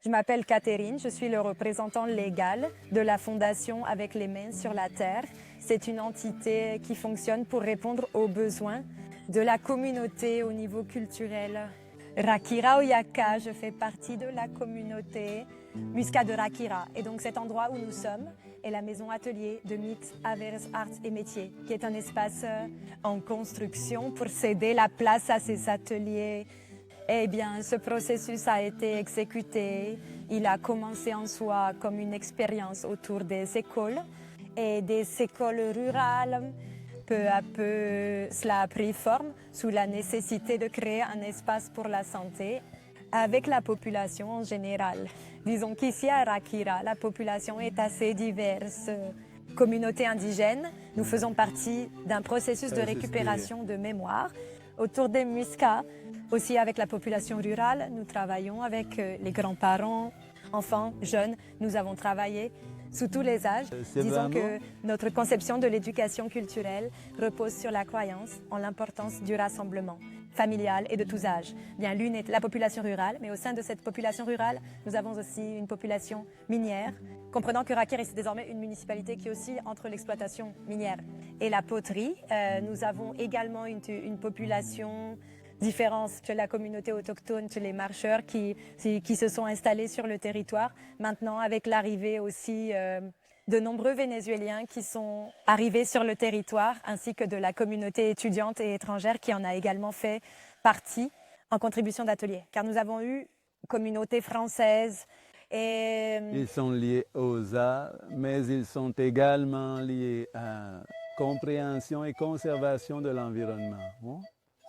Je m'appelle Catherine, je suis le représentant légal de la Fondation Avec les mains sur la terre. C'est une entité qui fonctionne pour répondre aux besoins de la communauté au niveau culturel. Rakira Oyaka, je fais partie de la communauté Musca de Rakira. Et donc cet endroit où nous sommes est la maison atelier de Mythes, Avers, Arts et Métiers, qui est un espace en construction pour céder la place à ces ateliers. Eh bien, ce processus a été exécuté. Il a commencé en soi comme une expérience autour des écoles et des écoles rurales. Peu à peu, cela a pris forme sous la nécessité de créer un espace pour la santé avec la population en général. Disons qu'ici à Rakira, la population est assez diverse. Communauté indigène, nous faisons partie d'un processus de récupération de mémoire autour des Musca. Aussi avec la population rurale, nous travaillons avec les grands-parents, enfants, jeunes. Nous avons travaillé sous tous les âges. Disons que notre conception de l'éducation culturelle repose sur la croyance en l'importance du rassemblement familial et de tous âges. Bien, l'une est la population rurale, mais au sein de cette population rurale, nous avons aussi une population minière, comprenant que Rakira est désormais une municipalité qui oscille entre l'exploitation minière et la poterie. Nous avons également une population différence chez la communauté autochtone, chez les marcheurs qui se sont installés sur le territoire. Maintenant, avec l'arrivée aussi de nombreux Vénézuéliens qui sont arrivés sur le territoire, ainsi que de la communauté étudiante et étrangère qui en a également fait partie en contribution d'ateliers. Car nous avons eu communauté française et... Ils sont liés aux arts, mais ils sont également liés à compréhension et conservation de l'environnement.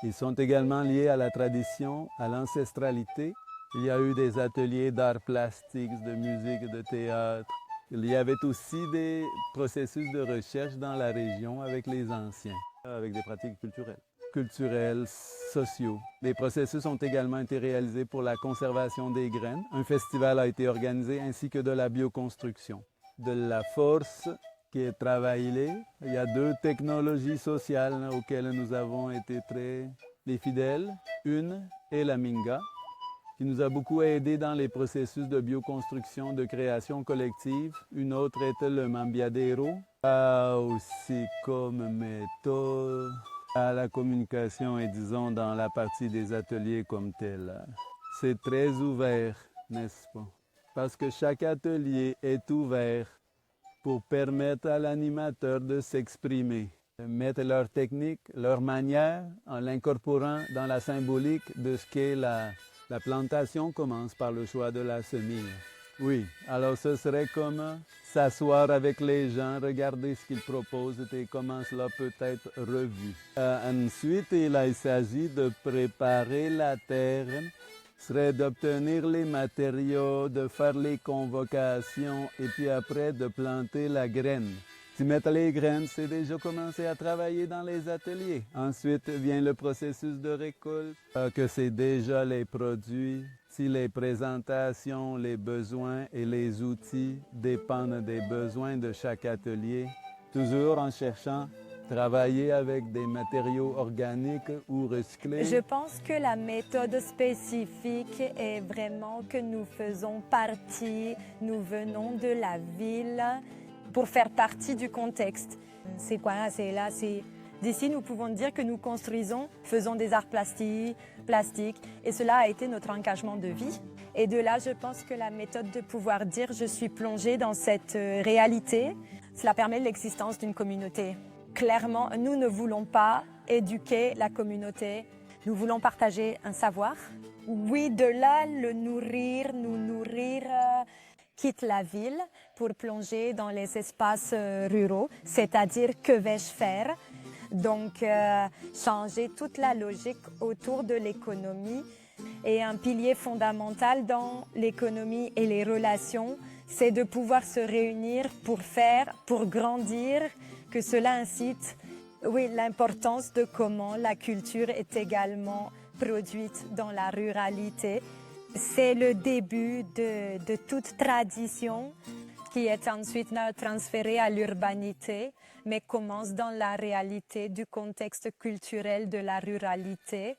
Ils sont également liés à la tradition, à l'ancestralité. Il y a eu des ateliers d'art plastique, de musique, de théâtre. Il y avait aussi des processus de recherche dans la région avec les anciens, avec des pratiques culturelles, sociaux. Les processus ont également été réalisés pour la conservation des graines. Un festival a été organisé ainsi que de la bioconstruction. De la force qui est travaillée. Il y a deux technologies sociales auxquelles nous avons été très fidèles. Une est la Minga, qui nous a beaucoup aidé dans les processus de bioconstruction, de création collective. Une autre était le Mambiadero, aussi comme méthode à la communication et disons dans la partie des ateliers comme tel. C'est très ouvert, n'est-ce pas? Parce que chaque atelier est ouvert pour permettre à l'animateur de s'exprimer, de mettre leur technique, leur manière, en l'incorporant dans la symbolique de ce qu'est la plantation commence par le choix de la semille. Oui, alors ce serait comme s'asseoir avec les gens, regarder ce qu'ils proposent et comment cela peut être revu. Ensuite, il s'agit de préparer la terre, serait d'obtenir les matériaux, de faire les convocations et puis après de planter la graine. Si mettre les graines, c'est déjà commencer à travailler dans les ateliers. Ensuite vient le processus de récolte, que c'est déjà les produits. Si les présentations, les besoins et les outils dépendent des besoins de chaque atelier, toujours en cherchant travailler avec des matériaux organiques ou recyclés. Je pense que la méthode spécifique est vraiment que nous faisons partie, nous venons de la ville pour faire partie du contexte. C'est quoi? C'est là, c'est... D'ici, nous pouvons dire que nous construisons, faisons des arts plastiques, et cela a été notre engagement de vie. Et de là, je pense que la méthode de pouvoir dire « je suis plongée dans cette réalité », cela permet l'existence d'une communauté. Clairement, nous ne voulons pas éduquer la communauté, nous voulons partager un savoir. Oui, de là, nous nourrir, quitte la ville pour plonger dans les espaces ruraux, c'est-à-dire que vais-je faire? Donc, changer toute la logique autour de l'économie. Et un pilier fondamental dans l'économie et les relations, c'est de pouvoir se réunir pour faire, pour grandir, que cela incite, oui, l'importance de comment la culture est également produite dans la ruralité. C'est le début de toute tradition qui est ensuite transférée à l'urbanité, mais commence dans la réalité du contexte culturel de la ruralité.